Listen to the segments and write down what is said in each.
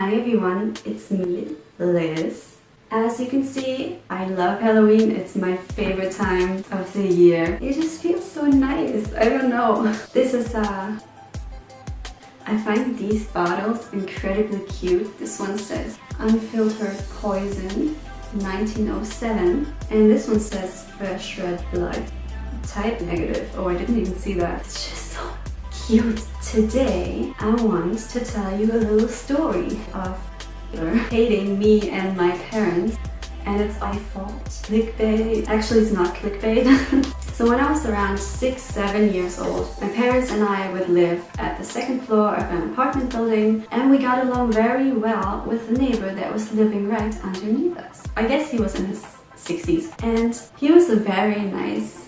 Hi everyone, it's me, Liz. As you can see, I love Halloween. It's my favorite time of the year. It just feels so nice. I don't know. This is I find these bottles incredibly cute. This one says Unfiltered Poison 1907 and this one says Fresh Red Blood Type Negative. Oh, I didn't even see that. It's just so cute. Today I want to tell you a little story of hating me and my parents, and it's my fault. Clickbait. Actually, it's not clickbait. So when I was around 6-7 years old, my parents and I would live at the second floor of an apartment building, and we got along very well with the neighbor that was living right underneath us. I guess he was in his 60s, and he was a very nice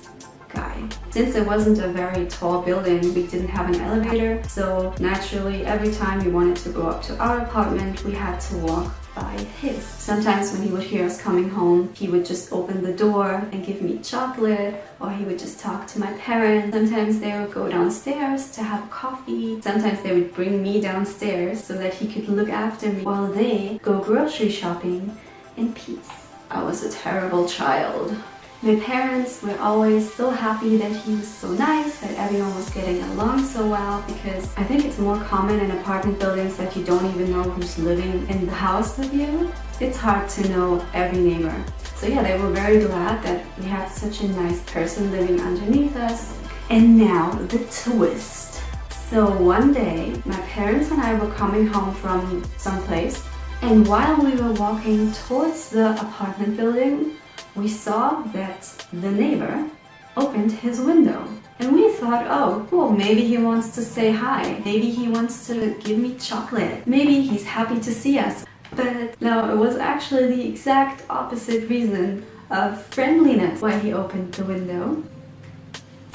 guy. Since it wasn't a very tall building, we didn't have an elevator, so naturally every time we wanted to go up to our apartment, we had to walk by his. Sometimes when he would hear us coming home, he would just open the door and give me chocolate, or he would just talk to my parents. Sometimes they would go downstairs to have coffee. Sometimes they would bring me downstairs so that he could look after me while they go grocery shopping in peace. I was a terrible child. My parents were always so happy that he was so nice, that everyone was getting along so well, because I think it's more common in apartment buildings that you don't even know who's living in the house with you. It's hard to know every neighbor. So yeah, they were very glad that we had such a nice person living underneath us. And now the twist. So one day, my parents and I were coming home from someplace, and while we were walking towards the apartment building, we saw that the neighbor opened his window. And we thought, oh, well, maybe he wants to say hi. Maybe he wants to give me chocolate. Maybe he's happy to see us. But no, it was actually the exact opposite reason of friendliness why he opened the window.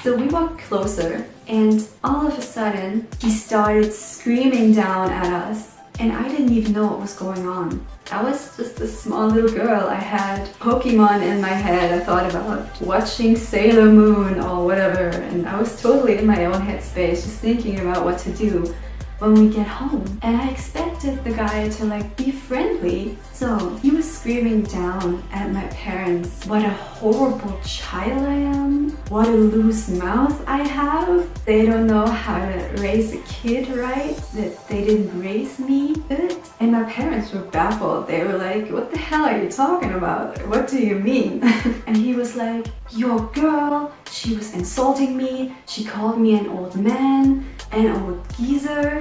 So we walked closer, and all of a sudden, he started screaming down at us. And I didn't even know what was going on. I was just a small little girl. I had Pokemon in my head. I thought about watching Sailor Moon or whatever, and I was totally in my own headspace, just thinking about what to do when we get home. And I expected the guy to be friendly. So he was screaming down at my parents. What a horrible child I am. What a loose mouth I have. They don't know how to raise a kid right. That they didn't raise me good. And my parents were baffled. They were like, what the hell are you talking about? What do you mean? And he was like, your girl, she was insulting me. She called me an old man, an old geezer.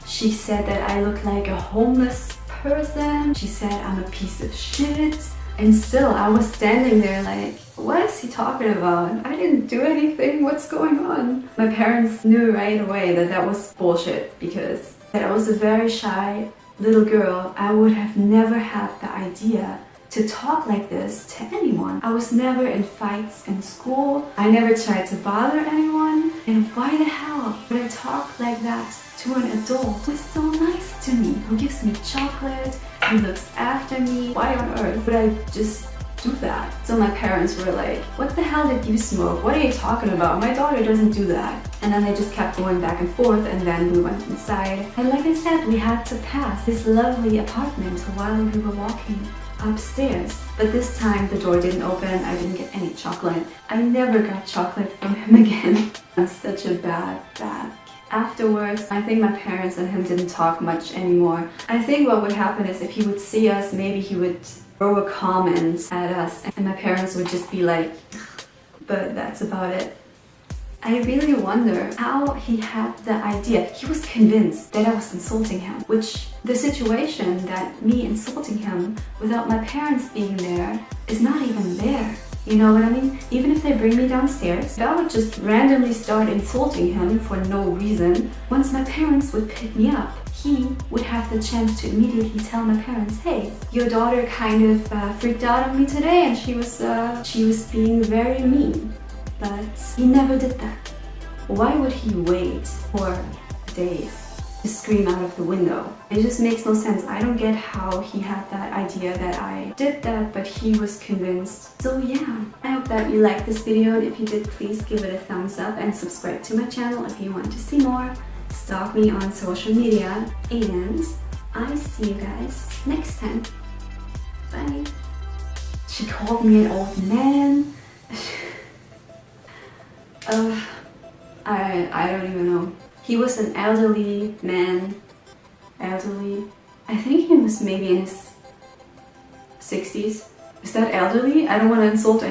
She said that I look like a homeless person. She said I'm a piece of shit. And still, I was standing there like, what is he talking about? I didn't do anything. What's going on? My parents knew right away that that was bullshit, because I was a very shy little girl. I would have never had the idea to talk like this to anyone. I was never in fights in school. I never tried to bother anyone. And why the hell would I talk like that to an adult who is so nice to me, who gives me chocolate, who looks after me? Why on earth would I just do that? So my parents were like, what the hell did you smoke? What are you talking about? My daughter doesn't do that. And then they just kept going back and forth, and then we went inside. And like I said, we had to pass this lovely apartment while we were walking upstairs. But this time the door didn't open. I didn't get any chocolate. I never got chocolate from him again. I was such a bad kid. Afterwards, I think my parents and him didn't talk much anymore. I think what would happen is if he would see us, maybe he would throw a comment at us, and my parents would just be like, but that's about it. I really wonder how he had the idea. He was convinced that I was insulting him, which the situation that me insulting him without my parents being there is not even there. You know what I mean? Even if they bring me downstairs, I would just randomly start insulting him for no reason. Once my parents would pick me up, he would have the chance to immediately tell my parents, hey, your daughter kind of freaked out on me today, and she was being very mean. But he never did that. Why would he wait for days to scream out of the window? It just makes no sense. I don't get how he had that idea that I did that, but he was convinced. So yeah, I hope that you liked this video, and if you did, please give it a thumbs up and subscribe to my channel if you want to see more. Stalk me on social media, and I see you guys next time. Bye. She called me an old man. I don't even know. He was an elderly man. Elderly. I think he was maybe in his 60s. Is that elderly? I don't want to insult him.